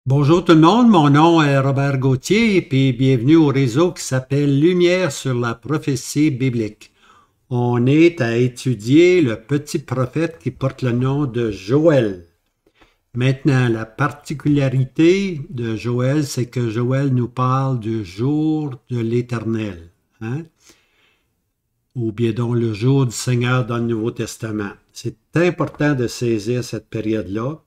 Bonjour tout le monde, mon nom est Robert Gauthier et puis bienvenue au réseau qui s'appelle Lumière sur la prophétie biblique. On est à étudier le petit prophète qui porte le nom de Joël. Maintenant, la particularité de Joël, c'est que Joël nous parle du jour de l'Éternel, hein? Ou bien donc le jour du Seigneur dans le Nouveau Testament. C'est important de saisir cette période-là.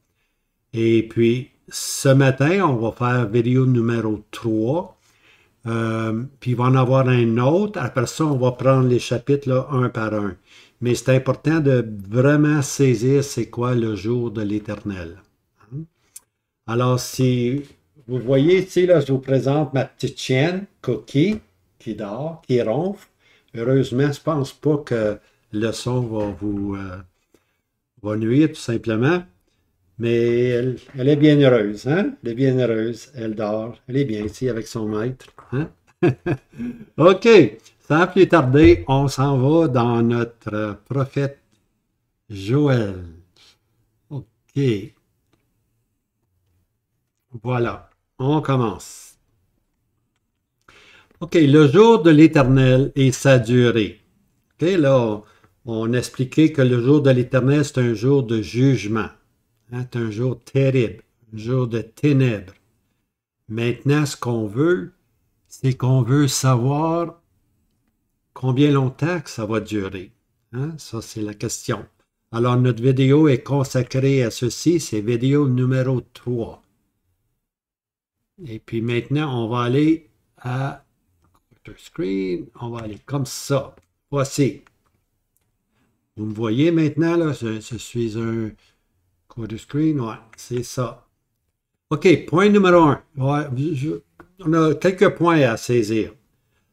Et puis, ce matin, on va faire vidéo numéro 3. Puis il va en avoir un autre. Après ça, on va prendre les chapitres là, un par un. Mais c'est important de vraiment saisir c'est quoi le jour de l'Éternel. Alors, si vous voyez ici, là, je vous présente ma petite chienne, Cookie, qui dort, qui ronfle. Heureusement, je ne pense pas que le son va vous va nuire, tout simplement. Mais elle est bien heureuse, hein? Elle est bien heureuse. Elle dort. Elle est bien ici avec son maître, hein? OK. Sans plus tarder, on s'en va dans notre prophète Joël. OK. Voilà. On commence. OK. Le jour de l'Éternel et sa durée. OK. Là, on expliquait que le jour de l'Éternel, c'est un jour de jugement. Hein? C'est un jour terrible. Un jour de ténèbres. Maintenant, ce qu'on veut, c'est qu'on veut savoir combien longtemps que ça va durer. Hein? Ça, c'est la question. Alors, notre vidéo est consacrée à ceci. C'est vidéo numéro 3. Et puis maintenant, on va aller à screen. On va aller comme ça. Voici. Vous me voyez maintenant, là? Je suis un quarter screen. Ouais, c'est ça. OK, point numéro 1. Ouais, on a quelques points à saisir.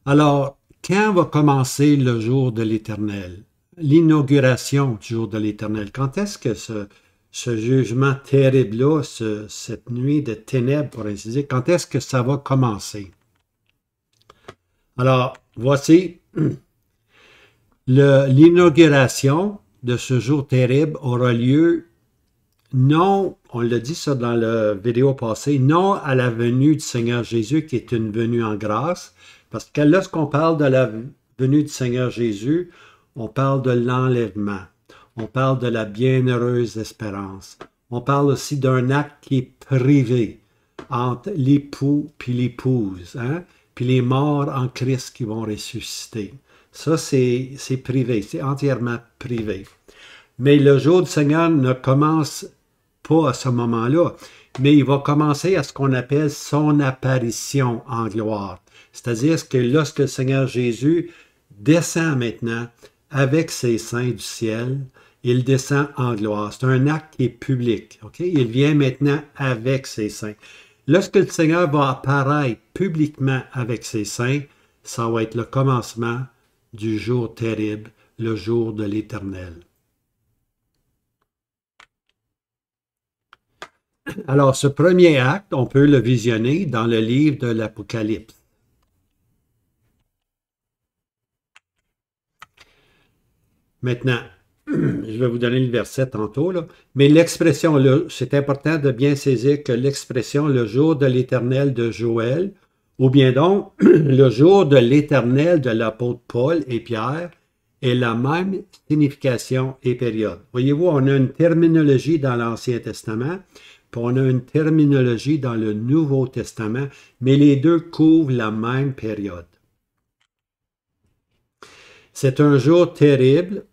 Alors, quand va commencer le jour de l'Éternel? L'inauguration du jour de l'Éternel. Quand est-ce que ce jugement terrible-là, cette nuit de ténèbres, pour ainsi dire, quand est-ce que ça va commencer? Alors, voici l'inauguration de ce jour terrible aura lieu non, on l'a dit ça dans la vidéo passée, non à la venue du Seigneur Jésus qui est une venue en grâce, parce que lorsqu'on parle de la venue du Seigneur Jésus, on parle de l'enlèvement, on parle de la bienheureuse espérance, on parle aussi d'un acte qui est privé entre l'époux puis l'épouse, hein? Puis les morts en Christ qui vont ressusciter. Ça, c'est privé, c'est entièrement privé. Mais le jour du Seigneur ne commence pas à ce moment-là, mais il va commencer à ce qu'on appelle son apparition en gloire. C'est-à-dire que lorsque le Seigneur Jésus descend maintenant avec ses saints du ciel, il descend en gloire. C'est un acte qui est public. Okay? Il vient maintenant avec ses saints. Lorsque le Seigneur va apparaître publiquement avec ses saints, ça va être le commencement du jour terrible, le jour de l'Éternel. Alors, ce premier acte, on peut le visionner dans le livre de l'Apocalypse. Maintenant, je vais vous donner le verset tantôt, là. Mais l'expression, c'est important de bien saisir que l'expression le jour de l'Éternel de Joël, ou bien donc le jour de l'Éternel de l'apôtre Paul et Pierre, est la même signification et période. Voyez-vous, on a une terminologie dans l'Ancien Testament, puis on a une terminologie dans le Nouveau Testament, mais les deux couvrent la même période. C'est un jour terrible,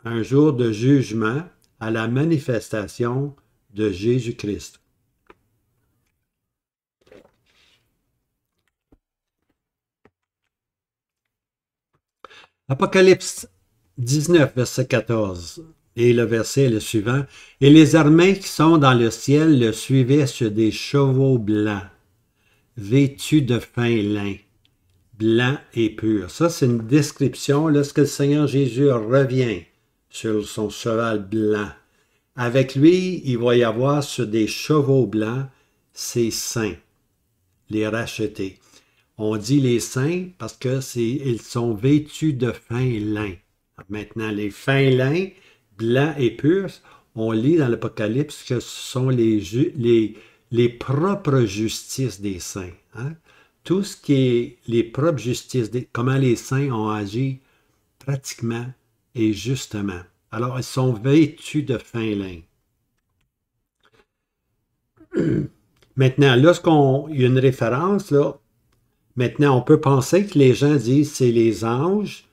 un jour de jugement à la manifestation de Jésus-Christ. Apocalypse 19, verset 14. Et le verset est le suivant. Et les armées qui sont dans le ciel le suivaient sur des chevaux blancs, vêtus de fin lin, blanc et pur. Ça, c'est une description lorsque le Seigneur Jésus revient sur son cheval blanc. Avec lui, il va y avoir sur des chevaux blancs ses saints, les rachetés. On dit les saints parce que ils sont vêtus de fin lin. Maintenant, les fins lins, blancs et purs, on lit dans l'Apocalypse que ce sont les les propres justices des saints. Hein? Tout ce qui est les propres justices, comment les saints ont agi pratiquement et justement. Alors, ils sont vêtus de fin lin. Maintenant, lorsqu'il y a une référence, là, maintenant, on peut penser que les gens disent c'est les anges.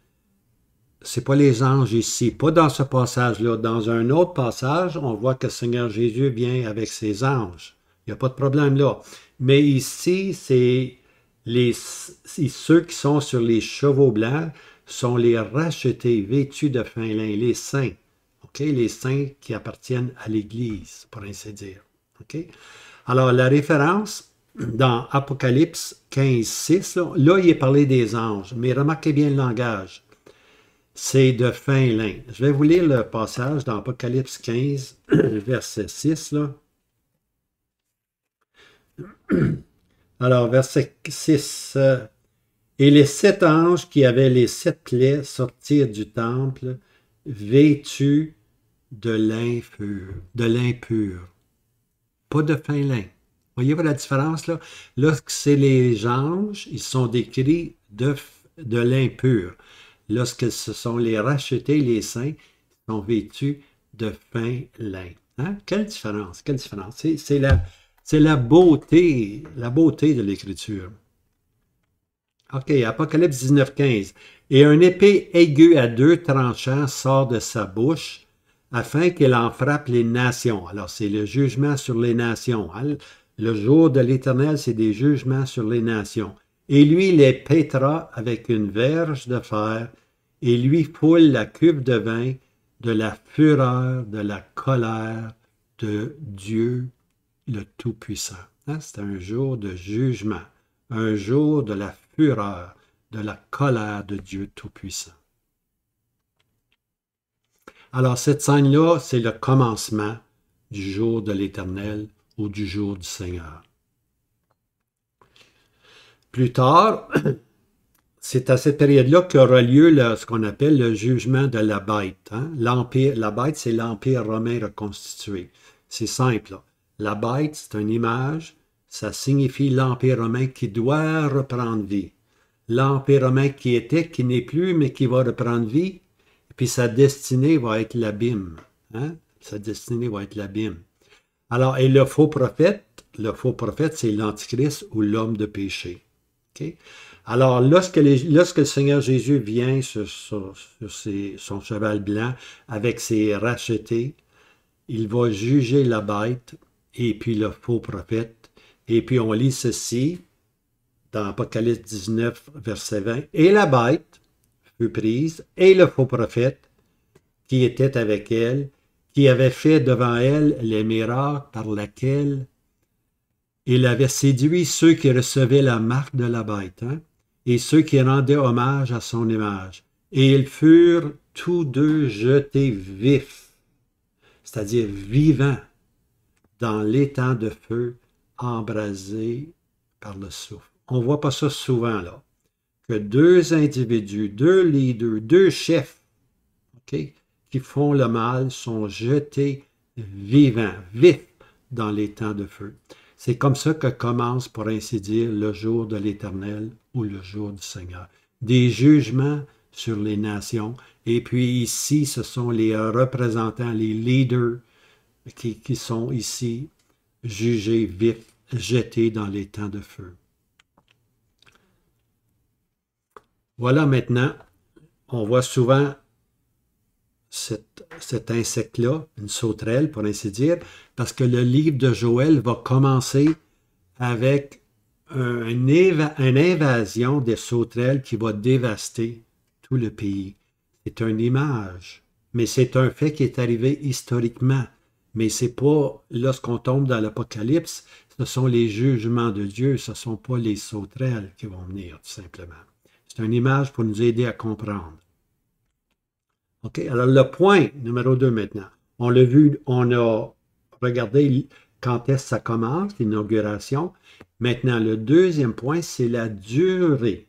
C'est pas les anges ici, pas dans ce passage-là. Dans un autre passage, on voit que le Seigneur Jésus vient avec ses anges. Il n'y a pas de problème là. Mais ici, c'est ceux qui sont sur les chevaux blancs sont les rachetés, vêtus de fin lin, les saints. OK? Les saints qui appartiennent à l'Église, pour ainsi dire. OK? Alors, la référence dans Apocalypse 15, 6, là, il est parlé des anges, mais remarquez bien le langage. C'est de fin lin. Je vais vous lire le passage dans Apocalypse 15, verset 6. Là. Alors, verset 6. Et les 7 anges qui avaient les 7 plaies sortirent du temple, vêtus de lin pur. Pas de fin lin. Voyez-vous la différence là? Lorsque c'est les anges, ils sont décrits de lin pur. Lorsque ce sont les rachetés, les saints, ils sont vêtus de fin lin. Hein? Quelle différence? Quelle différence? C'est la beauté de l'Écriture. OK, Apocalypse 19, 15. Et un épée aiguë à 2 tranchants sort de sa bouche, afin qu'elle en frappe les nations. Alors, c'est le jugement sur les nations. Hein? Le jour de l'Éternel, c'est des jugements sur les nations. Et lui les pètera avec une verge de fer, et lui foule la cuve de vin de la fureur, de la colère de Dieu le Tout-Puissant. Hein? C'est un jour de jugement, un jour de la fureur, de la colère de Dieu Tout-Puissant. Alors, cette scène-là, c'est le commencement du jour de l'Éternel ou du jour du Seigneur. Plus tard, c'est à cette période-là qu'aura lieu ce qu'on appelle le jugement de la bête. Hein? La bête, c'est l'Empire romain reconstitué. C'est simple. Là. La bête, c'est une image, ça signifie l'Empire romain qui doit reprendre vie. L'Empire romain qui était, qui n'est plus, mais qui va reprendre vie, puis sa destinée va être l'abîme. Hein? Sa destinée va être l'abîme. Alors, et le faux prophète, c'est l'Antichrist ou l'homme de péché. Okay? Alors, lorsque le Seigneur Jésus vient sur son cheval blanc avec ses rachetés, il va juger la bête et puis le faux prophète. Et puis, on lit ceci dans Apocalypse 19, verset 20. Et la bête fut prise, et le faux prophète qui était avec elle, qui avait fait devant elle les miracles par lesquels il avait séduit ceux qui recevaient la marque de la bête, hein, et ceux qui rendaient hommage à son image. Et ils furent tous deux jetés vifs, c'est-à-dire vivants, dans l'étang de feu embrasé par le souffle. On ne voit pas ça souvent, là. Que 2 individus, 2 leaders, 2 chefs, okay, qui font le mal sont jetés vivants, vifs, dans l'étang de feu. C'est comme ça que commence, pour ainsi dire, le jour de l'Éternel ou le jour du Seigneur. Des jugements sur les nations. Et puis ici, ce sont les représentants, les leaders qui sont ici jugés vifs, jetés dans l'étang de feu. Voilà maintenant, on voit souvent cet insecte-là, une sauterelle pour ainsi dire, parce que le livre de Joël va commencer avec une invasion des sauterelles qui va dévaster tout le pays. C'est une image, mais c'est un fait qui est arrivé historiquement. Mais c'est pas, lorsqu'on tombe dans l'Apocalypse, ce sont les jugements de Dieu, ce ne sont pas les sauterelles qui vont venir, tout simplement. C'est une image pour nous aider à comprendre. OK, alors le point numéro 2 maintenant. On l'a vu, on a regardé quand est-ce que ça commence, l'inauguration. Maintenant, le deuxième point, c'est la durée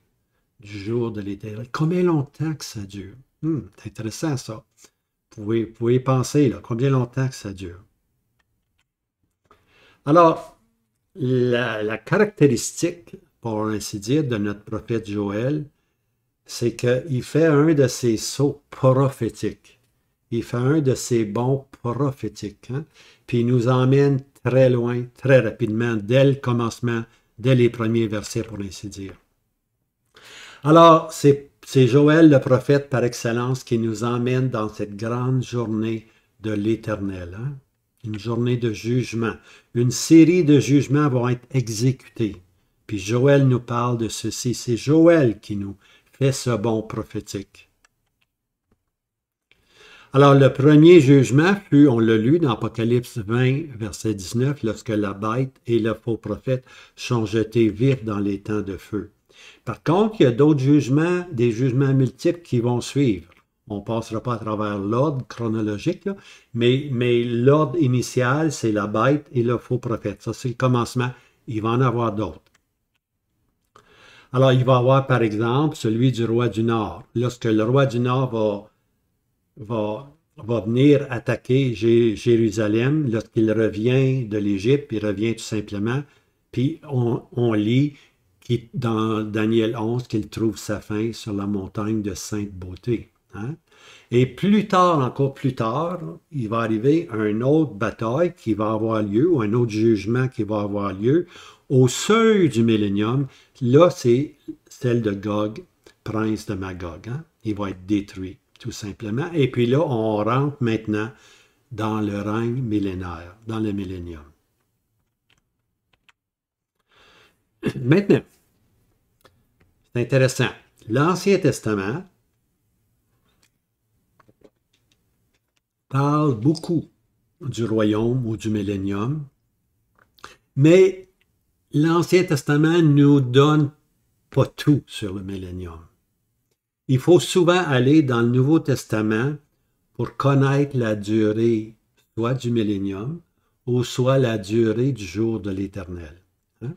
du jour de l'Éternel. Combien longtemps que ça dure? C'est intéressant ça. Vous pouvez y penser, là, combien longtemps que ça dure. Alors, la caractéristique, pour ainsi dire, de notre prophète Joël, c'est qu'il fait un de ses sauts prophétiques. Il fait un de ses bons prophétiques. Hein? Puis il nous emmène très loin, très rapidement, dès le commencement, dès les premiers versets, pour ainsi dire. Alors, c'est Joël le prophète par excellence qui nous emmène dans cette grande journée de l'Éternel. Hein? Une journée de jugement. Une série de jugements vont être exécutés. Puis Joël nous parle de ceci. C'est Joël qui nous fait ce bon prophétique. Alors, le premier jugement fut, on l'a lu dans Apocalypse 20, verset 19, lorsque la bête et le faux prophète sont jetés vifs dans les temps de feu. Par contre, il y a d'autres jugements, des jugements multiples qui vont suivre. On ne passera pas à travers l'ordre chronologique, là, mais l'ordre initial, c'est la bête et le faux prophète. Ça, c'est le commencement. Il va en avoir d'autres. Alors, il va y avoir, par exemple, celui du roi du Nord. Lorsque le roi du Nord va venir attaquer Jérusalem, lorsqu'il revient de l'Égypte, il revient tout simplement, puis on lit dans Daniel 11 qu'il trouve sa fin sur la montagne de Sainte Beauté. Hein? Et plus tard, encore plus tard, il va arriver une autre bataille qui va avoir lieu, ou un autre jugement qui va avoir lieu, au seuil du millénium. Là, c'est celle de Gog, prince de Magog. Hein? Il va être détruit, tout simplement. Et puis là, on rentre maintenant dans le règne millénaire, dans le millénium. Maintenant, c'est intéressant. L'Ancien Testament parle beaucoup du royaume ou du millénium, mais l'Ancien Testament ne nous donne pas tout sur le millénium. Il faut souvent aller dans le Nouveau Testament pour connaître la durée soit du millénium ou soit la durée du jour de l'Éternel. Hein?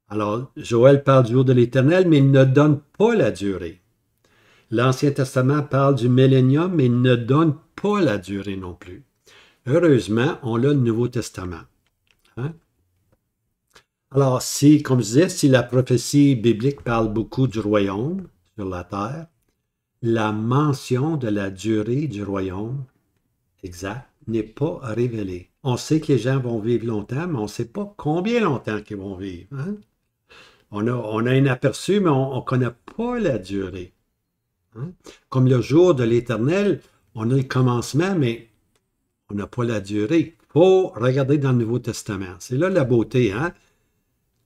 Alors, Joël parle du jour de l'Éternel, mais il ne donne pas la durée. L'Ancien Testament parle du millénium, mais il ne donne pas la durée non plus. Heureusement, on a le Nouveau Testament. Hein? Alors, comme je disais, si la prophétie biblique parle beaucoup du royaume sur la terre, la mention de la durée du royaume exact n'est pas révélée. On sait que les gens vont vivre longtemps, mais on ne sait pas combien longtemps qu'ils vont vivre. Hein? On a un aperçu, mais on ne connaît pas la durée. Hein? Comme le jour de l'Éternel, on a le commencement, mais on n'a pas la durée. Il faut regarder dans le Nouveau Testament. C'est là la beauté. Hein?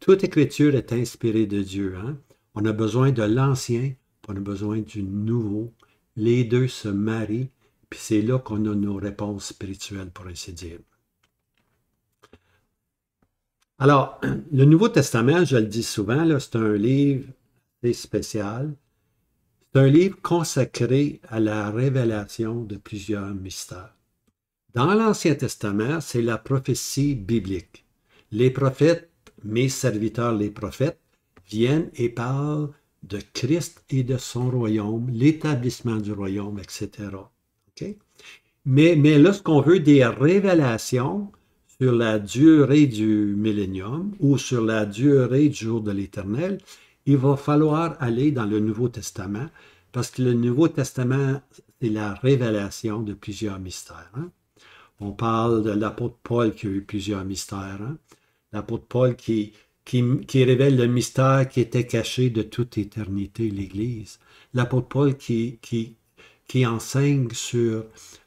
Toute écriture est inspirée de Dieu. Hein? On a besoin de l'Ancien, on a besoin du Nouveau. Les deux se marient, puis c'est là qu'on a nos réponses spirituelles, pour ainsi dire. Alors, le Nouveau Testament, je le dis souvent, c'est un livre assez spécial. C'est un livre consacré à la révélation de plusieurs mystères. Dans l'Ancien Testament, c'est la prophétie biblique. Les prophètes, mes serviteurs les prophètes, viennent et parlent de Christ et de son royaume, l'établissement du royaume, etc. Okay? Mais lorsqu'on veut des révélations sur la durée du millénium ou sur la durée du jour de l'Éternel, il va falloir aller dans le Nouveau Testament parce que le Nouveau Testament, c'est la révélation de plusieurs mystères. Hein? On parle de l'apôtre Paul qui a eu plusieurs mystères. Hein? L'apôtre Paul qui révèle le mystère qui était caché de toute éternité, l'Église. L'apôtre Paul qui enseigne sur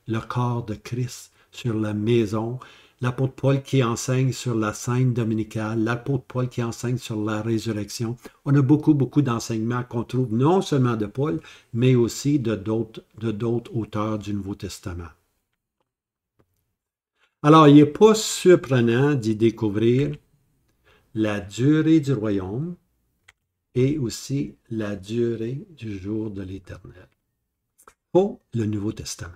le corps de Christ, sur la maison. L'apôtre Paul qui enseigne sur la scène dominicale. L'apôtre Paul qui enseigne sur la résurrection. On a beaucoup d'enseignements qu'on trouve non seulement de Paul, mais aussi de d'autres auteurs du Nouveau Testament. Alors, il n'est pas surprenant d'y découvrir la durée du royaume et aussi la durée du jour de l'Éternel. Pour le Nouveau Testament.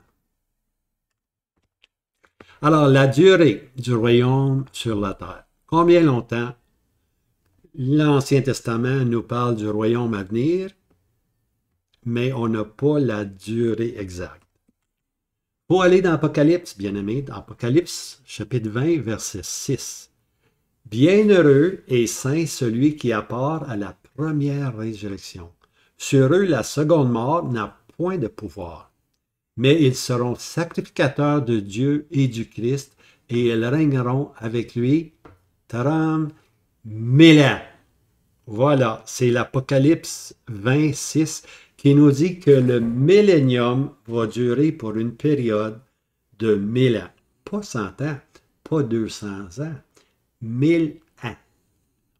Alors, la durée du royaume sur la terre. Combien longtemps? L'Ancien Testament nous parle du royaume à venir, mais on n'a pas la durée exacte. Pour aller dans Apocalypse, bien-aimés, dans Apocalypse, chapitre 20, verset 6. Bienheureux et saint celui qui a part à la première résurrection. Sur eux, la seconde mort n'a point de pouvoir, mais ils seront sacrificateurs de Dieu et du Christ, et ils régneront avec lui, taram, 1000 ans. Voilà, c'est l'Apocalypse 26 qui nous dit que le millénium va durer pour une période de 1000 ans. Pas 100 ans, pas 200 ans, 1000 ans.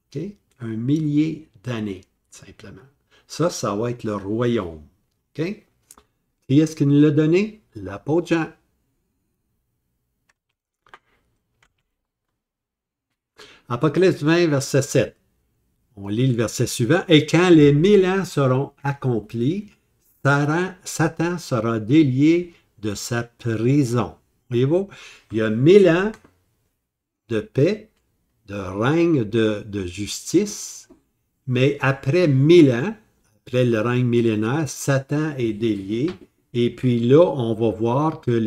Okay? Un millier d'années, simplement. Ça va être le royaume. Okay? Qui est-ce qui nous l'a donné? L'apôtre Jean. Apocalypse 20, verset 7. On lit le verset suivant. Et quand les 1000 ans seront accomplis, Satan sera délié de sa prison. Voyez-vous? Il y a 1000 ans de paix, de règne de justice, mais après 1000 ans, après le règne millénaire, Satan est délié. Et puis là, on va voir que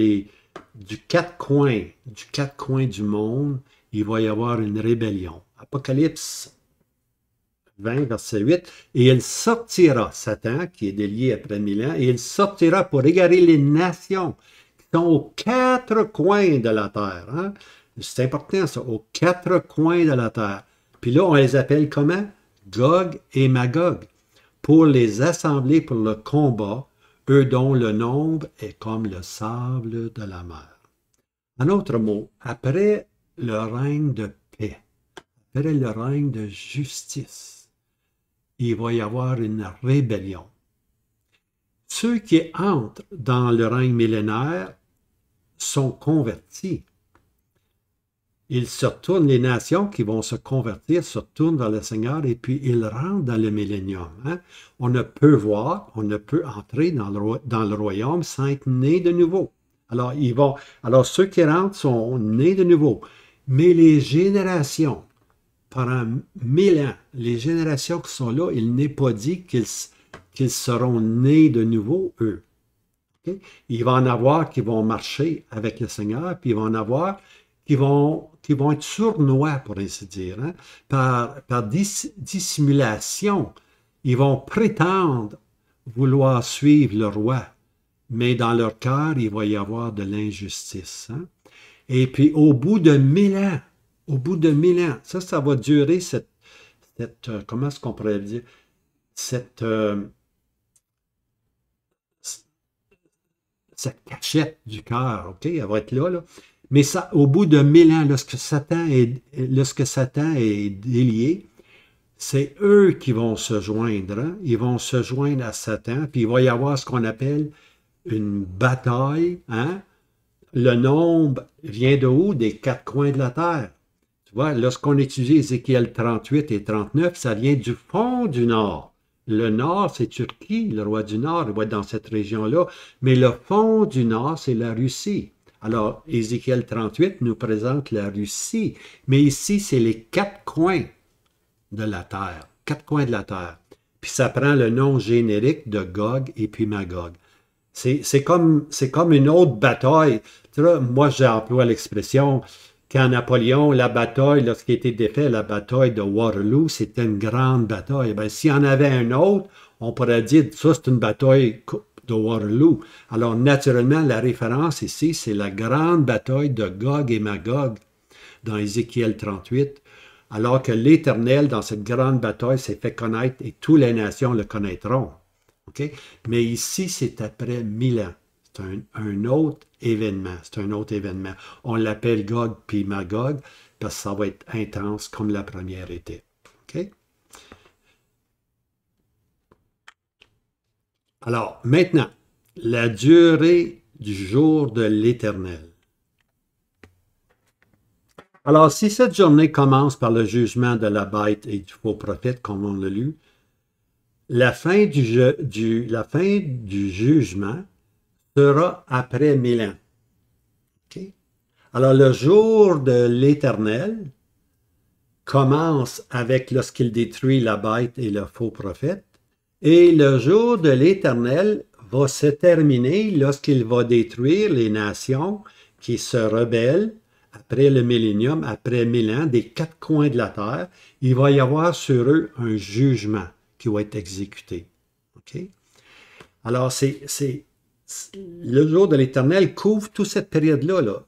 du quatre coins du monde, il va y avoir une rébellion. Apocalypse 20, verset 8. Et il sortira, Satan, qui est délié après 1000 ans, et il sortira pour égarer les nations qui sont aux quatre coins de la terre. Hein? C'est important, ça, aux quatre coins de la terre. Puis là, on les appelle comment? Gog et Magog, pour les assembler pour le combat, eux dont le nombre est comme le sable de la mer. En autre mot, après le règne de paix, après le règne de justice, il va y avoir une rébellion. Ceux qui entrent dans le règne millénaire sont convertis. Ils se retournent, les nations qui vont se convertir se retournent vers le Seigneur et puis ils rentrent dans le millénium. Hein? On ne peut voir, on ne peut entrer dans le royaume sans être né de nouveau. Alors ceux qui rentrent sont nés de nouveau. Mais les générations, pendant 1000 ans, les générations qui sont là, il n'est pas dit qu'ils seront nés de nouveau, eux. Okay? Il va en avoir qui vont marcher avec le Seigneur, puis il va en avoir qui vont être sournois, pour ainsi dire, hein? Par dissimulation. Ils vont prétendre vouloir suivre le roi, mais dans leur cœur, il va y avoir de l'injustice. Hein? Et puis, au bout de 1000 ans, ça va durer comment est-ce qu'on pourrait dire, cette cachette du cœur, OK? Elle va être là. Mais ça, au bout de 1000 ans, lorsque Satan est délié, c'est eux qui vont se joindre. Hein? Ils vont se joindre à Satan, puis il va y avoir ce qu'on appelle une bataille. Hein? Le nombre vient de où? Des quatre coins de la terre. Tu vois, lorsqu'on étudie Ézéchiel 38 et 39, ça vient du fond du nord. Le nord, c'est Turquie, le roi du nord, il va être dans cette région-là. Mais le fond du nord, c'est la Russie. Alors, Ézéchiel 38 nous présente la Russie, mais ici, c'est les quatre coins de la terre. Quatre coins de la terre. Puis ça prend le nom générique de Gog et puis Magog. C'est comme une autre bataille. Tu vois, moi, j'emploie l'expression quand Napoléon, la bataille, lorsqu'il était défait, la bataille de Waterloo, c'était une grande bataille. Ben, s'il y en avait un autre, on pourrait dire ça, c'est une bataille de Waterloo. Alors, naturellement, la référence ici, c'est la grande bataille de Gog et Magog dans Ézéchiel 38, alors que l'Éternel, dans cette grande bataille, s'est fait connaître et toutes les nations le connaîtront. Okay? Mais ici, c'est après 1000 ans. C'est un autre événement. C'est un autre événement. On l'appelle Gog puis Magog parce que ça va être intense comme la première était. Okay? Alors, maintenant, la durée du jour de l'Éternel. Alors, si cette journée commence par le jugement de la bête et du faux prophète, comme on l'a lu, la fin du jugement sera après 1000 ans. Okay? Alors, le jour de l'Éternel commence avec lorsqu'il détruit la bête et le faux prophète, et le jour de l'Éternel va se terminer lorsqu'il va détruire les nations qui se rebellent après le millénium, après 1000 ans, des quatre coins de la terre, il va y avoir sur eux un jugement qui va être exécuté. OK? Alors, le jour de l'Éternel couvre toute cette période-là. Là.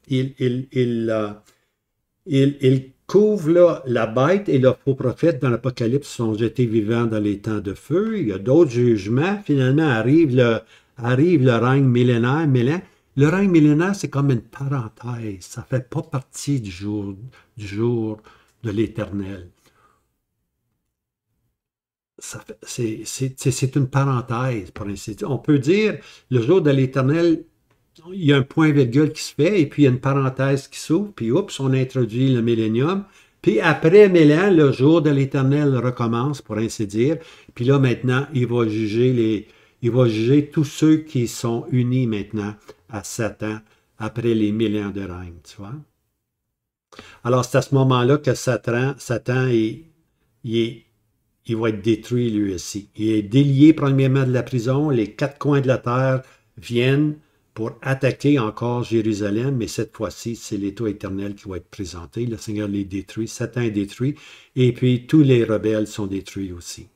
Il couvre là, la bête et le faux prophète dans l'Apocalypse sont jetés vivants dans les temps de feu. Il y a d'autres jugements. Finalement, arrive le règne millénaire. Le règne millénaire, c'est comme une parenthèse. Ça ne fait pas partie du jour de l'Éternel. C'est une parenthèse, pour ainsi dire. On peut dire, le jour de l'Éternel, il y a un point-virgule qui se fait, et puis il y a une parenthèse qui s'ouvre, puis oups, on introduit le millénium. Puis après 1000 ans, le jour de l'Éternel recommence, pour ainsi dire. Puis là, maintenant, il va juger tous ceux qui sont unis maintenant à Satan après les 1000 ans de règne, tu vois. Alors, c'est à ce moment-là que Satan il va être détruit lui aussi. Il est délié premièrement de la prison. Les quatre coins de la terre viennent pour attaquer encore Jérusalem, mais cette fois-ci, c'est l'État éternel qui va être présenté. Le Seigneur les détruit, Satan est détruit, et puis tous les rebelles sont détruits aussi.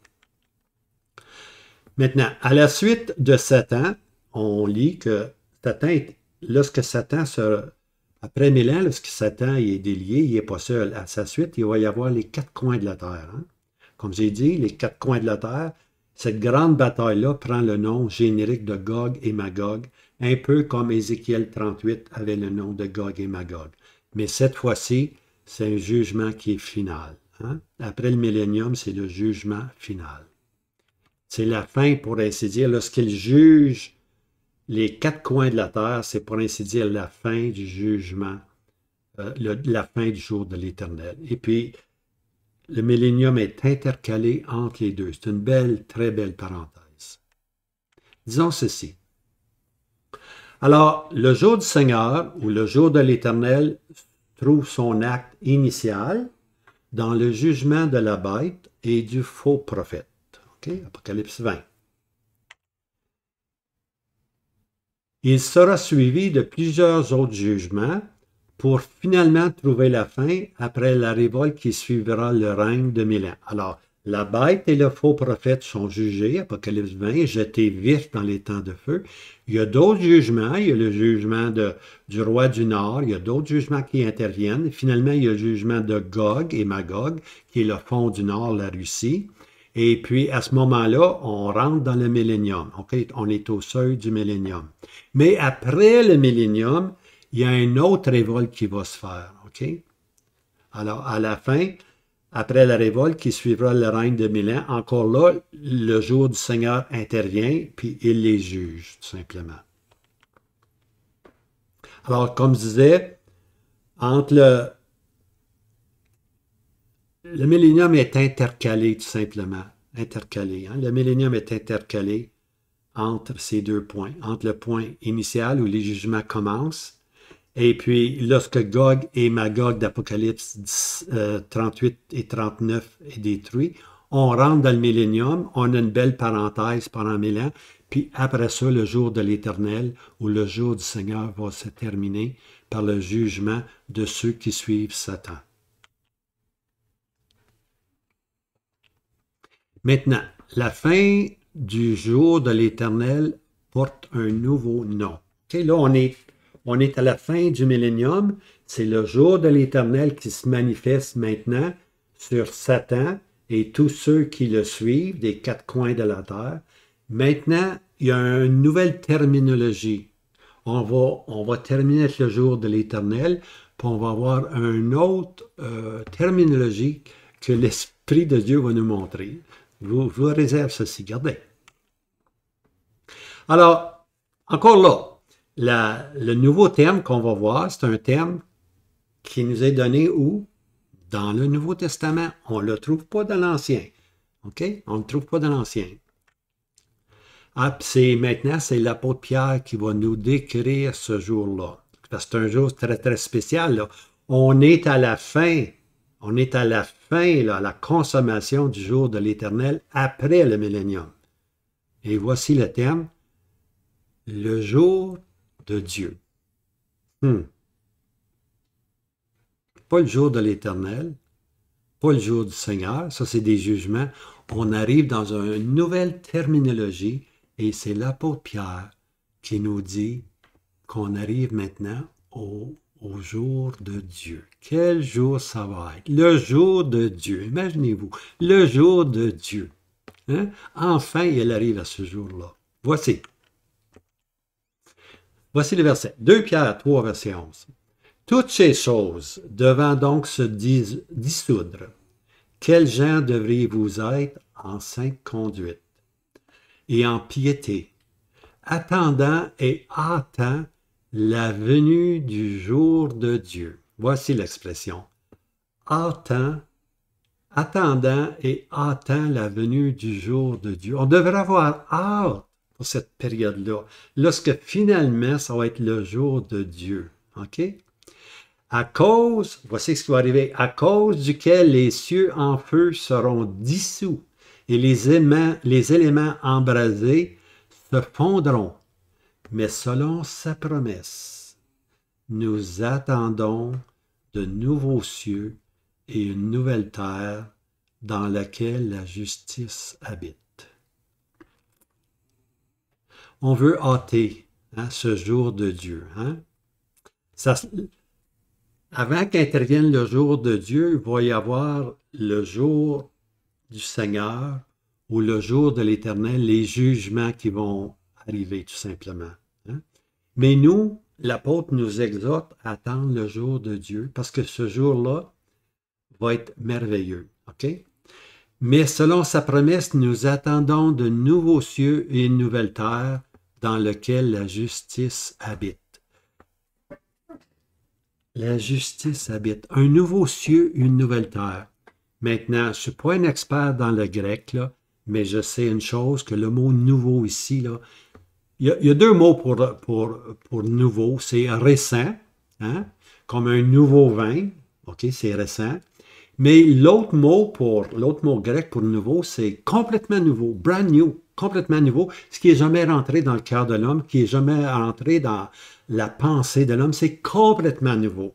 Maintenant, à la suite de Satan, on lit que après 1000 ans, lorsque Satan est délié, il n'est pas seul. À sa suite, il va y avoir les quatre coins de la terre. Hein? Comme j'ai dit, les quatre coins de la terre, cette grande bataille-là prend le nom générique de Gog et Magog, un peu comme Ézéchiel 38 avait le nom de Gog et Magog. Mais cette fois-ci, c'est un jugement qui est final. Hein? Après le millénium, c'est le jugement final. C'est la fin, pour ainsi dire, lorsqu'il juge les quatre coins de la terre, c'est pour ainsi dire la fin du jugement, la fin du jour de l'Éternel. Et puis, le millénium est intercalé entre les deux. C'est une belle, très belle parenthèse. Disons ceci. Alors, le jour du Seigneur ou le jour de l'Éternel trouve son acte initial dans le jugement de la bête et du faux prophète. Okay? Apocalypse 20. Il sera suivi de plusieurs autres jugements pour finalement trouver la fin après la révolte qui suivra le règne de 1000 ans. Alors, la bête et le faux prophète sont jugés, Apocalypse 20, jetés vifs dans les temps de feu. Il y a d'autres jugements, il y a le jugement du roi du Nord, il y a d'autres jugements qui interviennent. Finalement, il y a le jugement de Gog et Magog, qui est le fond du Nord, la Russie. Et puis, à ce moment-là, on rentre dans le millénium. Okay? On est au seuil du millénium. Mais après le millénium, il y a une autre révolte qui va se faire. Okay? Alors, à la fin, après la révolte qui suivra le règne de 1000 ans, encore là, le jour du Seigneur intervient, puis il les juge, tout simplement. Alors, comme je disais, entre le millénium est intercalé, tout simplement. Intercalé. Hein? Le millénium est intercalé entre ces deux points. Entre le point initial où les jugements commencent et puis lorsque Gog et Magog d'Apocalypse 38 et 39 est détruit, on rentre dans le millénium, on a une belle parenthèse pendant 1000 ans, puis après ça, le jour de l'Éternel ou le jour du Seigneur va se terminer par le jugement de ceux qui suivent Satan. Maintenant, la fin du jour de l'Éternel porte un nouveau nom. Okay, là, on est à la fin du millénium. C'est le jour de l'Éternel qui se manifeste maintenant sur Satan et tous ceux qui le suivent des quatre coins de la terre. Maintenant, il y a une nouvelle terminologie. On va terminer avec le jour de l'Éternel, puis on va avoir une autre terminologie que l'Esprit de Dieu va nous montrer. Je vous réserve ceci, regardez. Alors, encore là, le nouveau terme qu'on va voir, c'est un terme qui nous est donné où? Dans le Nouveau Testament. On ne le trouve pas dans l'Ancien. OK? On ne le trouve pas dans l'Ancien. Ah, maintenant, c'est l'apôtre Pierre qui va nous décrire ce jour-là. Parce que c'est un jour très, très spécial. Là. On est à la fin. On est à la fin, là, à la consommation du jour de l'Éternel après le millénium. Et voici le terme, le jour de Dieu. pas le jour de l'Éternel, pas le jour du Seigneur, ça c'est des jugements. On arrive dans une nouvelle terminologie et c'est l'apôtre Pierre qui nous dit qu'on arrive maintenant au jour de Dieu. Quel jour ça va être? Le jour de Dieu. Imaginez-vous, le jour de Dieu. Hein? Enfin, il arrive à ce jour-là. Voici. Voici le verset. 2 Pierre 3, verset 11. Toutes ces choses devant donc se dissoudre, quel genre devriez-vous être en sainte conduite et en piété, attendant et hâtant la venue du jour de Dieu. Voici l'expression. Attendant et hâtant la venue du jour de Dieu. On devrait avoir hâte pour cette période-là, lorsque finalement, ça va être le jour de Dieu. OK? Voici ce qui va arriver, à cause duquel les cieux en feu seront dissous et les éléments embrasés se fondront. Mais selon sa promesse, nous attendons de nouveaux cieux et une nouvelle terre dans laquelle la justice habite. On veut hâter ce jour de Dieu. Avant qu'intervienne le jour de Dieu, il va y avoir le jour du Seigneur ou le jour de l'Éternel, les jugements qui vont arriver tout simplement. Mais nous, l'apôtre nous exhorte à attendre le jour de Dieu parce que ce jour-là va être merveilleux. OK? Mais selon sa promesse, nous attendons de nouveaux cieux et une nouvelle terre dans lequel la justice habite. La justice habite. Un nouveau cieux, une nouvelle terre. Maintenant, je ne suis pas un expert dans le grec, là, mais je sais une chose, que le mot « nouveau » ici, là, il y a deux mots pour nouveau. C'est récent, comme un nouveau vin. OK, c'est récent. Mais l'autre mot grec pour nouveau, c'est complètement nouveau, brand new, complètement nouveau, ce qui n'est jamais rentré dans le cœur de l'homme, qui n'est jamais rentré dans la pensée de l'homme, c'est complètement nouveau.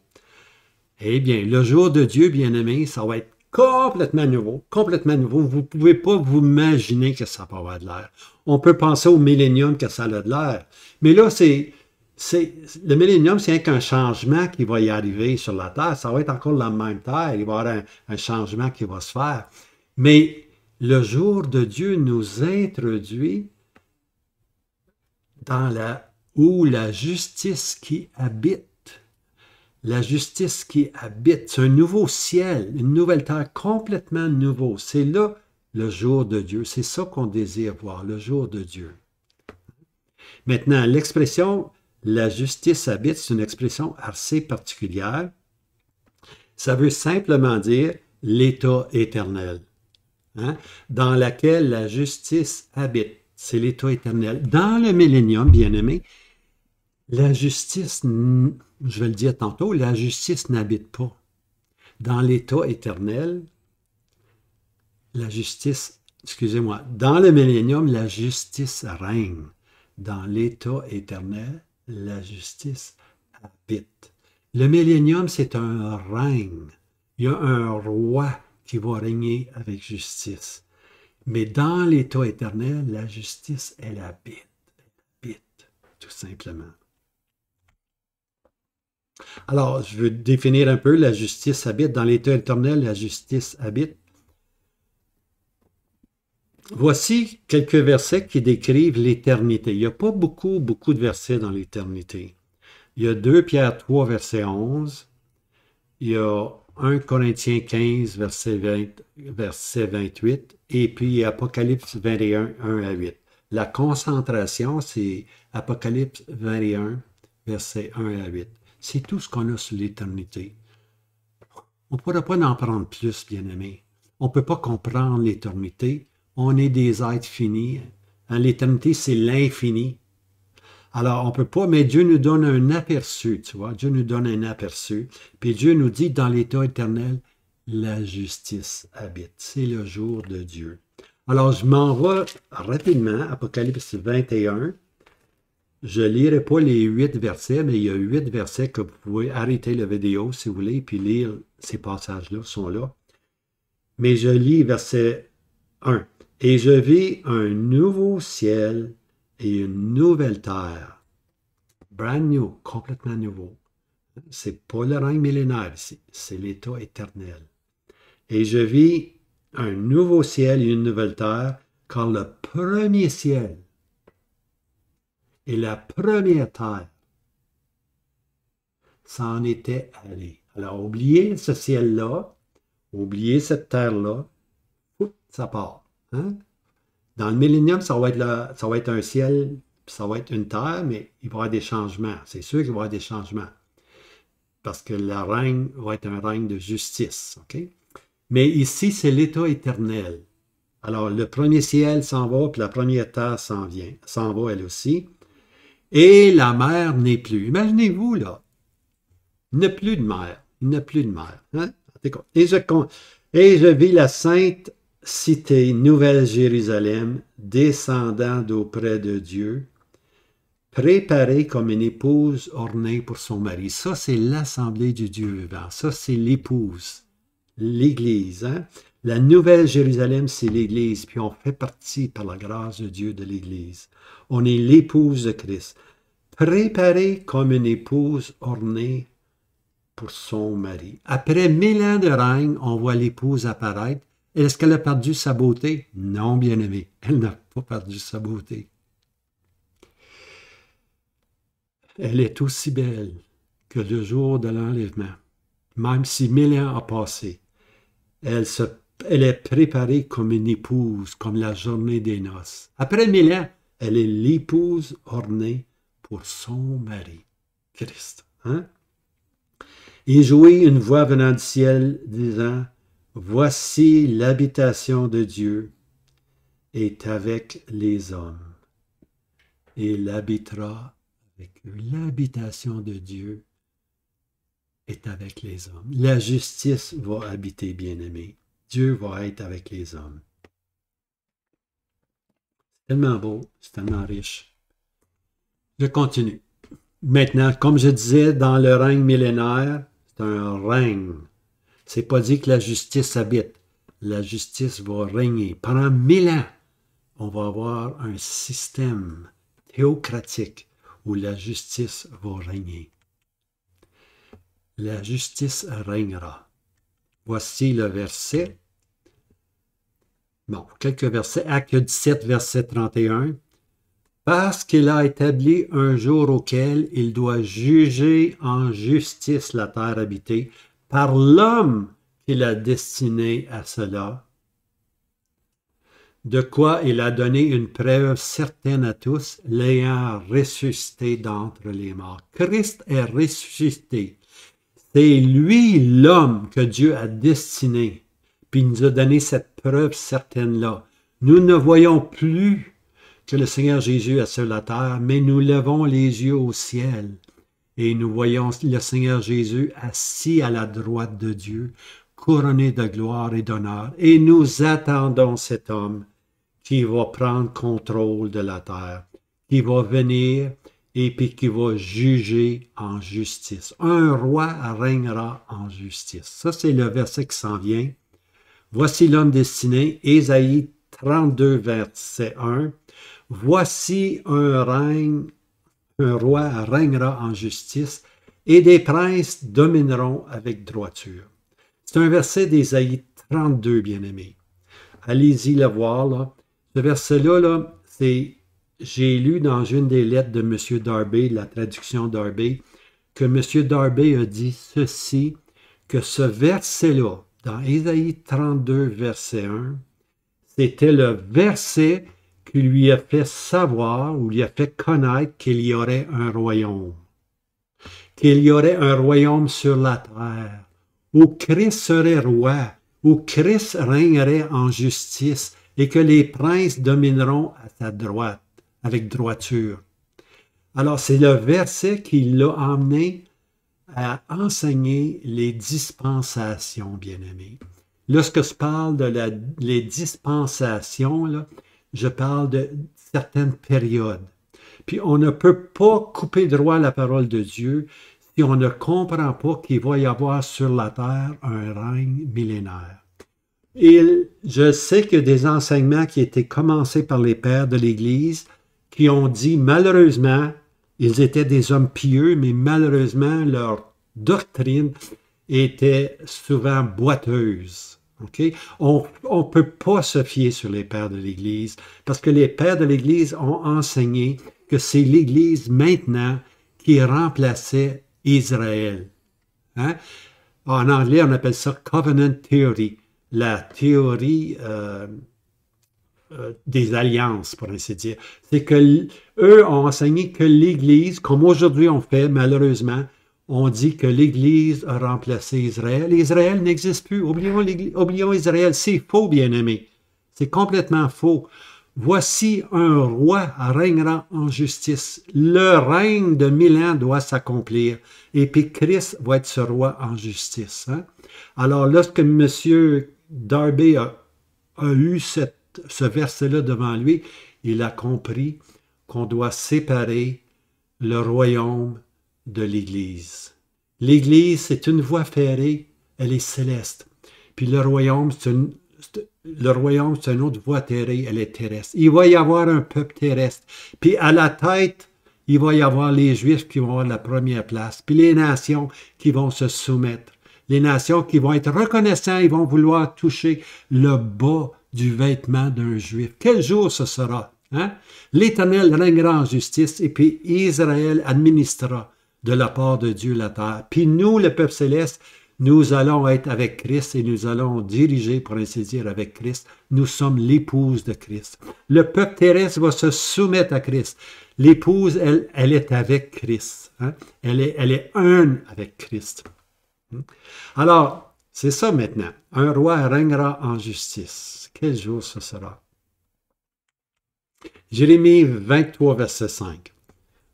Eh bien, le jour de Dieu, bien-aimé, ça va être complètement nouveau, complètement nouveau. Vous ne pouvez pas vous imaginer que ça va avoir de l'air. On peut penser au millénium que ça a de l'air. Mais là, le millénium, c'est qu'un changement qui va y arriver sur la Terre. Ça va être encore la même Terre. Il va y avoir un changement qui va se faire. Mais le jour de Dieu nous introduit où la justice qui habite. La justice qui habite. C'est un nouveau ciel, une nouvelle terre complètement nouveau. C'est là le jour de Dieu. C'est ça qu'on désire voir, le jour de Dieu. Maintenant, l'expression « la justice habite », c'est une expression assez particulière. Ça veut simplement dire l'état éternel, dans laquelle la justice habite. C'est l'état éternel. Dans le millénium, bien-aimé, la justice, je vais le dire tantôt, la justice n'habite pas. Dans l'état éternel, la justice, excusez-moi, dans le millénium, la justice règne. Dans l'état éternel, la justice habite. Le millénium, c'est un règne. Il y a un roi qui va régner avec justice. Mais dans l'état éternel, la justice, elle habite. Elle habite, tout simplement. Alors, je veux définir un peu la justice habite. Dans l'état éternel, la justice habite. Voici quelques versets qui décrivent l'éternité. Il n'y a pas beaucoup de versets dans l'éternité. Il y a 2 Pierre 3, verset 11. Il y a 1 Corinthiens 15, verset 28. Et puis Apocalypse 21, 1 à 8. La concentration, c'est Apocalypse 21, verset 1 à 8. C'est tout ce qu'on a sur l'éternité. On ne pourra pas en prendre plus, bien-aimés. On ne peut pas comprendre l'éternité. On est des êtres finis. L'éternité, c'est l'infini. Alors, on ne peut pas, mais Dieu nous donne un aperçu, tu vois. Dieu nous donne un aperçu. Puis Dieu nous dit, dans l'état éternel, la justice habite. C'est le jour de Dieu. Alors, je m'en vais rapidement, Apocalypse 21. Je ne lirai pas les 8 versets, mais il y a 8 versets que vous pouvez arrêter la vidéo si vous voulez, puis lire ces passages-là, sont là. Mais je lis verset 1. Et je vis un nouveau ciel et une nouvelle terre. Brand new, complètement nouveau. C'est pas le règne millénaire ici, c'est l'état éternel. Et je vis un nouveau ciel et une nouvelle terre, car le premier ciel et la première terre s'en étaient allés. Alors, oubliez ce ciel-là, oubliez cette terre-là, ça part. Hein? Dans le millénium, ça va être un ciel, ça va être une terre, mais il va y avoir des changements. C'est sûr qu'il va y avoir des changements. Parce que le règne va être un règne de justice. Okay? Mais ici, c'est l'état éternel. Alors, le premier ciel s'en va, puis la première terre s'en va elle aussi. Et la mer n'est plus. Imaginez-vous, là, il n'y a plus de mer. Il n'y a plus de mer. Hein? Et je vis la sainte cité, Nouvelle Jérusalem, descendant d'auprès de Dieu, préparée comme une épouse ornée pour son mari. Ça, c'est l'assemblée du Dieu vivant. Ça, c'est l'épouse, l'Église. Hein? La Nouvelle Jérusalem, c'est l'Église, puis on fait partie, par la grâce de Dieu, de l'Église. On est l'épouse de Christ. Préparée comme une épouse ornée pour son mari. Après 1000 ans de règne, on voit l'épouse apparaître. Est-ce qu'elle a perdu sa beauté? Non, bien-aimé, elle n'a pas perdu sa beauté. Elle est aussi belle que le jour de l'enlèvement. Même si 1000 ans a passé, elle est préparée comme une épouse, comme la journée des noces. Après 1000 ans, elle est l'épouse ornée pour son mari, Christ. Hein? Et jouit une voix venant du ciel disant, « Voici l'habitation de Dieu est avec les hommes. Et il habitera avec eux. » L'habitation de Dieu est avec les hommes. La justice va habiter, bien-aimés. Dieu va être avec les hommes. C'est tellement beau, c'est tellement riche. Je continue. Maintenant, comme je disais, dans le règne millénaire, c'est un règne. C'est pas dit que la justice habite. La justice va régner. Pendant 1000 ans, on va avoir un système théocratique où la justice va régner. La justice régnera. Voici le verset. Bon, quelques versets. Acte 17, verset 31. Parce qu'il a établi un jour auquel il doit juger en justice la terre habitée par l'homme qu'il a destiné à cela, de quoi il a donné une preuve certaine à tous, l'ayant ressuscité d'entre les morts. Christ est ressuscité. C'est lui l'homme que Dieu a destiné, puis il nous a donné cette preuve certaine-là. Nous ne voyons plus que le Seigneur Jésus est sur la terre, mais nous levons les yeux au ciel et nous voyons le Seigneur Jésus assis à la droite de Dieu, couronné de gloire et d'honneur, et nous attendons cet homme qui va prendre contrôle de la terre, qui va venir et puis qui va juger en justice. Un roi régnera en justice. Ça, c'est le verset qui s'en vient. Voici l'homme destiné, Ésaïe 32, verset 1. Voici un roi régnera en justice, et des princes domineront avec droiture. C'est un verset d'Ésaïe 32, bien-aimé. Allez-y le voir, là. Ce verset-là, là, j'ai lu dans une des lettres de M. Darby, la traduction Darby, que M. Darby a dit ceci, que ce verset-là, dans Ésaïe 32, verset 1, c'était le verset qui lui a fait savoir ou lui a fait connaître qu'il y aurait un royaume. Qu'il y aurait un royaume sur la terre, où Christ serait roi, où Christ régnerait en justice et que les princes domineront à sa droite, avec droiture. Alors, c'est le verset qui l'a emmené à enseigner les dispensations, bien-aimés. Lorsque je parle les dispensations, là, je parle de certaines périodes. Puis on ne peut pas couper droit la parole de Dieu si on ne comprend pas qu'il va y avoir sur la terre un règne millénaire. Et je sais que des enseignements qui étaient commencés par les pères de l'Église qui ont dit, malheureusement, ils étaient des hommes pieux, mais malheureusement, leur doctrine était souvent boiteuse. Okay? On ne peut pas se fier sur les pères de l'Église parce que les pères de l'Église ont enseigné que c'est l'Église maintenant qui remplaçait Israël. Hein? En anglais, on appelle ça Covenant Theory, la théorie des alliances, pour ainsi dire. C'est que eux ont enseigné que l'Église, comme aujourd'hui on fait malheureusement, on dit que l'Église a remplacé Israël. Israël n'existe plus. Oublions Israël. C'est faux, bien-aimés. C'est complètement faux. Voici un roi régnera en justice. Le règne de 1000 ans doit s'accomplir. Et puis Christ va être ce roi en justice. Hein? Alors, lorsque M. Darby a eu ce verset-là devant lui, il a compris qu'on doit séparer le royaume de l'Église. L'Église, c'est une voie ferrée, elle est céleste. Puis le royaume, c'est une autre voie ferrée, elle est terrestre. Il va y avoir un peuple terrestre. Puis à la tête, il va y avoir les Juifs qui vont avoir la première place. Puis les nations qui vont se soumettre. Les nations qui vont être reconnaissants, ils vont vouloir toucher le bas du vêtement d'un Juif. Quel jour ce sera? Hein? L'Éternel régnera en justice et puis Israël administrera de la part de Dieu la terre. Puis nous, le peuple céleste, nous allons être avec Christ et nous allons diriger, pour ainsi dire, avec Christ. Nous sommes l'épouse de Christ. Le peuple terrestre va se soumettre à Christ. L'épouse, elle est avec Christ. Hein? Elle est un avec Christ. Alors, c'est ça maintenant. Un roi régnera en justice. Quel jour ce sera? Jérémie 23, verset 5.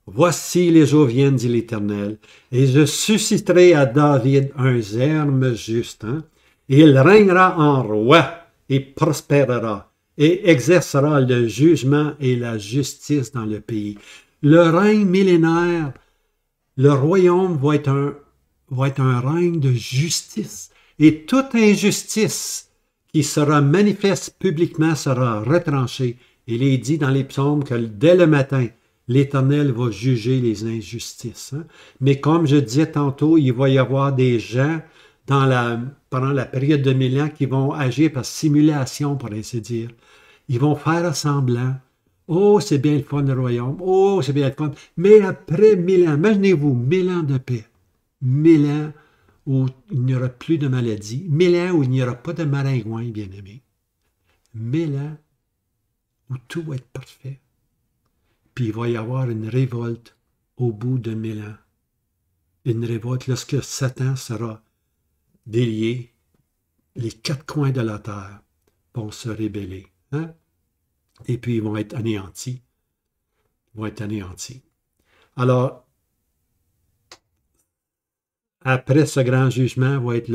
Voici les jours viennent, dit l'Éternel, et je susciterai à David un germe juste, hein, et il régnera en roi et prospérera, et exercera le jugement et la justice dans le pays. Le règne millénaire, le royaume va être un règne de justice, et toute injustice qui sera manifeste publiquement sera retranchée. Il est dit dans les psaumes que dès le matin, l'Éternel va juger les injustices. Hein? Mais comme je disais tantôt, il va y avoir des gens pendant la période de 1000 ans qui vont agir par simulation, pour ainsi dire. Ils vont faire semblant. Oh, c'est bien le fun le royaume. Oh, c'est bien le fun. Mais après 1000 ans, imaginez-vous, 1000 ans de paix. 1000 ans où il n'y aura plus de maladie. 1000 ans où il n'y aura pas de maringouin, bien-aimé. 1000 ans où tout va être parfait. Puis il va y avoir une révolte au bout de 1000 ans. Une révolte lorsque Satan sera délié, les quatre coins de la terre vont se rébeller. Hein? Et puis ils vont être anéantis. Ils vont être anéantis. Alors, après ce grand jugement va être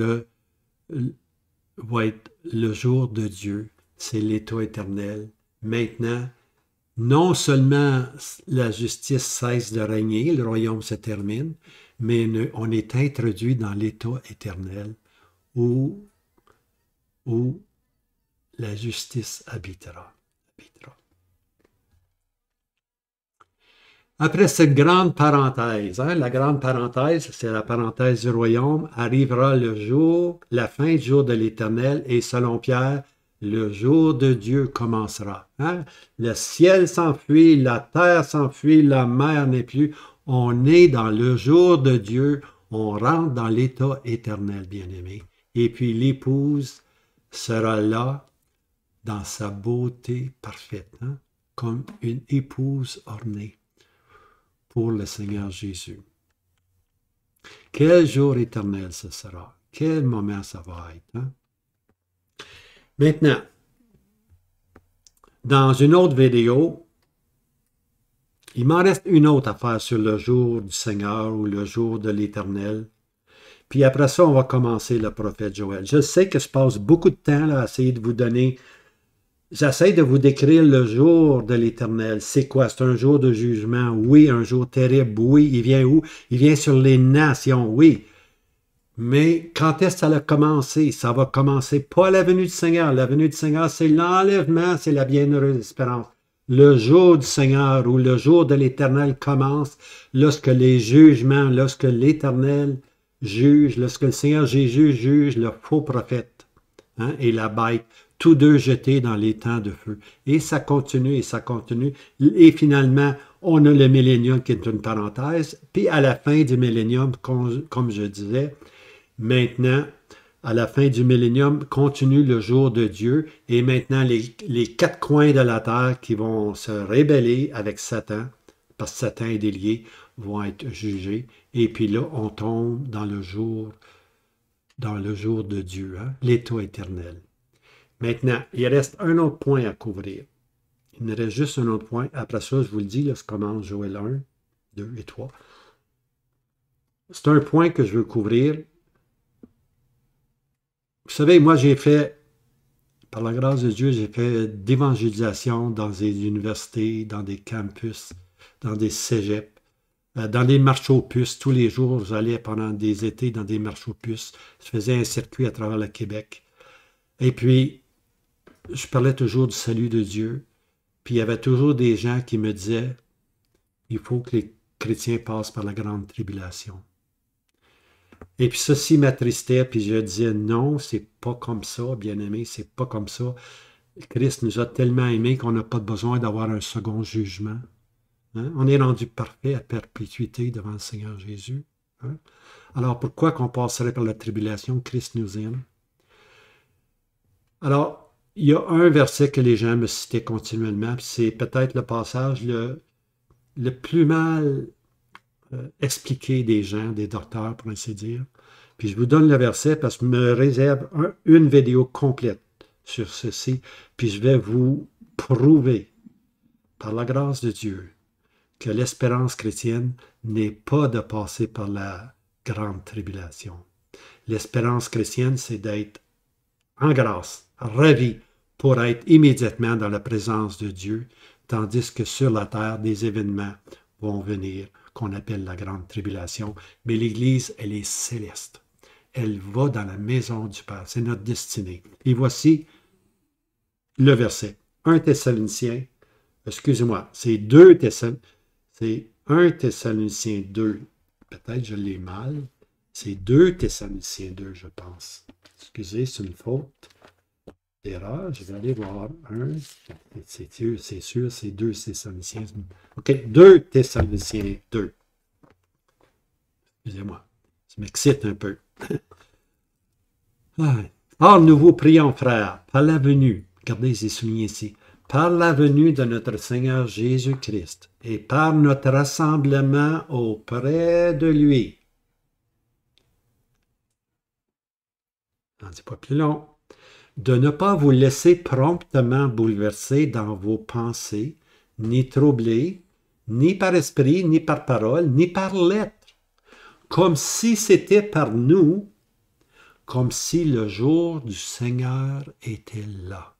le jour de Dieu. C'est l'état éternel. Maintenant, non seulement la justice cesse de régner, le royaume se termine, mais on est introduit dans l'état éternel où la justice habitera. Après cette grande parenthèse, hein, la grande parenthèse, c'est la parenthèse du royaume, arrivera la fin du jour de l'Éternel, et selon Pierre, le jour de Dieu commencera. Hein? Le ciel s'enfuit, la terre s'enfuit, la mer n'est plus. On est dans le jour de Dieu, on rentre dans l'état éternel, bien-aimé. Et puis l'épouse sera là dans sa beauté parfaite, hein? Comme une épouse ornée pour le Seigneur Jésus. Quel jour éternel ce sera? Quel moment ça va être? Hein? Maintenant, dans une autre vidéo, il m'en reste une autre à faire sur le jour du Seigneur ou le jour de l'Éternel. Puis après ça, on va commencer le prophète Joël. Je sais que je passe beaucoup de temps là, à essayer de vous donner j'essaie de vous décrire le jour de l'Éternel. C'est quoi? C'est un jour de jugement. Oui, un jour terrible. Oui, il vient où? Il vient sur les nations. Oui. Mais quand est-ce que ça a commencé? Ça va commencer pas à la venue du Seigneur. La venue du Seigneur, c'est l'enlèvement, c'est la bienheureuse espérance. Le jour du Seigneur ou le jour de l'Éternel commence lorsque les jugements, lorsque l'Éternel juge, lorsque le Seigneur Jésus juge le faux prophète, hein, et la bête, tous deux jetés dans les temps de feu. Et ça continue et ça continue. Et finalement, on a le millénium qui est une parenthèse. Puis à la fin du millénium, comme je disais, maintenant, à la fin du millénium, continue le jour de Dieu et maintenant les quatre coins de la terre qui vont se rébeller avec Satan, parce que Satan est délié, vont être jugés. Et puis là, on tombe dans le jour de Dieu, hein, l'état éternel. Maintenant, il reste un autre point à couvrir. Il me reste juste un autre point. Après ça, je vous le dis, là, je commence Joël 1, 2 et 3. C'est un point que je veux couvrir. Vous savez, moi, j'ai fait, par la grâce de Dieu, j'ai fait d'évangélisation dans des universités, dans des campus, dans des cégeps, dans des marches aux puces. Tous les jours, j'allais pendant des étés dans des marches aux puces. Je faisais un circuit à travers le Québec. Et puis, je parlais toujours du salut de Dieu. Puis, il y avait toujours des gens qui me disaient, il faut que les chrétiens passent par la grande tribulation. Et puis ceci m'attristait, puis je disais non, c'est pas comme ça, bien-aimé, c'est pas comme ça. Christ nous a tellement aimés qu'on n'a pas besoin d'avoir un second jugement. Hein? On est rendu parfait à perpétuité devant le Seigneur Jésus. Hein? Alors pourquoi qu'on passerait par la tribulation? Christ nous aime. Alors, il y a un verset que les gens me citaient continuellement, puis c'est peut-être le passage le plus mal expliqué des gens, des docteurs, pour ainsi dire. Puis je vous donne le verset parce que je me réserve une vidéo complète sur ceci, puis je vais vous prouver, par la grâce de Dieu, que l'espérance chrétienne n'est pas de passer par la grande tribulation. L'espérance chrétienne, c'est d'être en grâce, ravi, pour être immédiatement dans la présence de Dieu, tandis que sur la terre, des événements vont venir qu'on appelle la grande tribulation. Mais l'Église, elle est céleste. Elle va dans la maison du Père. C'est notre destinée. Et voici le verset. 1 Thessaloniciens, excusez-moi, c'est 2 Thessaloniciens, c'est 1 Thessaloniciens 2. Peut-être je l'ai mal. C'est 2 Thessaloniciens 2, je pense. Excusez, c'est une faute d'erreur. Je vais aller voir 1. C'est sûr, c'est 2 Thessaloniciens. OK, 2 Thessaloniciens 2. Excusez-moi, ça m'excite un peu. Or, nous vous prions, frères, par la venue, regardez, c'est souligné ici, par la venue de notre Seigneur Jésus-Christ et par notre rassemblement auprès de lui. On dit pas plus long. De ne pas vous laisser promptement bouleverser dans vos pensées, ni troubler, ni par esprit, ni par parole, ni par lettre, comme si c'était par nous, comme si le jour du Seigneur était là.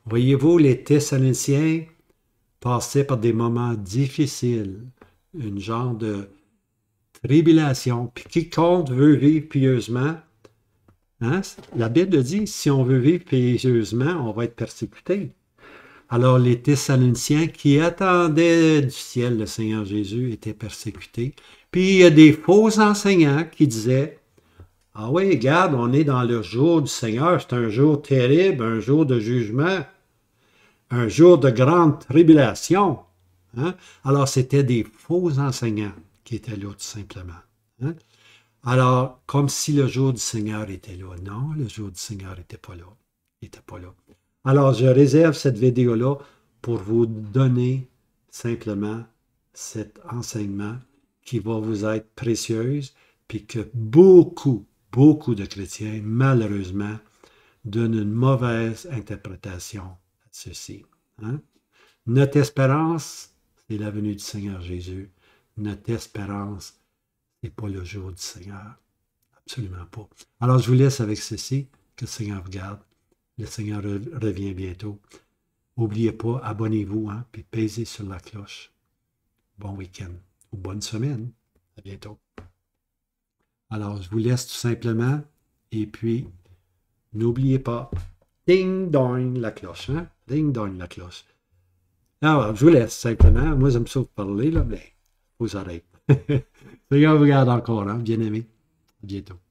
Voyez-vous, les Thessaloniciens passaient par des moments difficiles, une genre de tribulation. Puis quiconque veut vivre pieusement, hein, la Bible dit, si on veut vivre pieusement, on va être persécuté. Alors les Thessaloniciens qui attendaient du ciel le Seigneur Jésus étaient persécutés. Puis il y a des faux enseignants qui disaient, ah oui, regarde, on est dans le jour du Seigneur, c'est un jour terrible, un jour de jugement, un jour de grande tribulation. Hein? Alors, c'était des faux enseignants qui étaient là, tout simplement. Hein? Alors, comme si le jour du Seigneur était là. Non, le jour du Seigneur n'était pas là. Il n'était pas là. Alors, je réserve cette vidéo-là pour vous donner simplement cet enseignement qui va vous être précieuse, puis que beaucoup de chrétiens, malheureusement, donnent une mauvaise interprétation à ceci. Hein? Notre espérance, c'est la venue du Seigneur Jésus. Notre espérance, ce n'est pas le jour du Seigneur. Absolument pas. Alors, je vous laisse avec ceci. Que le Seigneur vous garde. Le Seigneur revient bientôt. N'oubliez pas, abonnez-vous, hein, puis pèsez sur la cloche. Bon week-end ou bonne semaine. À bientôt. Alors, je vous laisse tout simplement. Et puis, n'oubliez pas, ding-dong la cloche, hein? Ding-dong la cloche. Alors, je vous laisse simplement. Moi, j'aime ça vous parler, là, mais faut s'arrêter. Seigneur vous regarde encore, hein, bien aimé. À bientôt.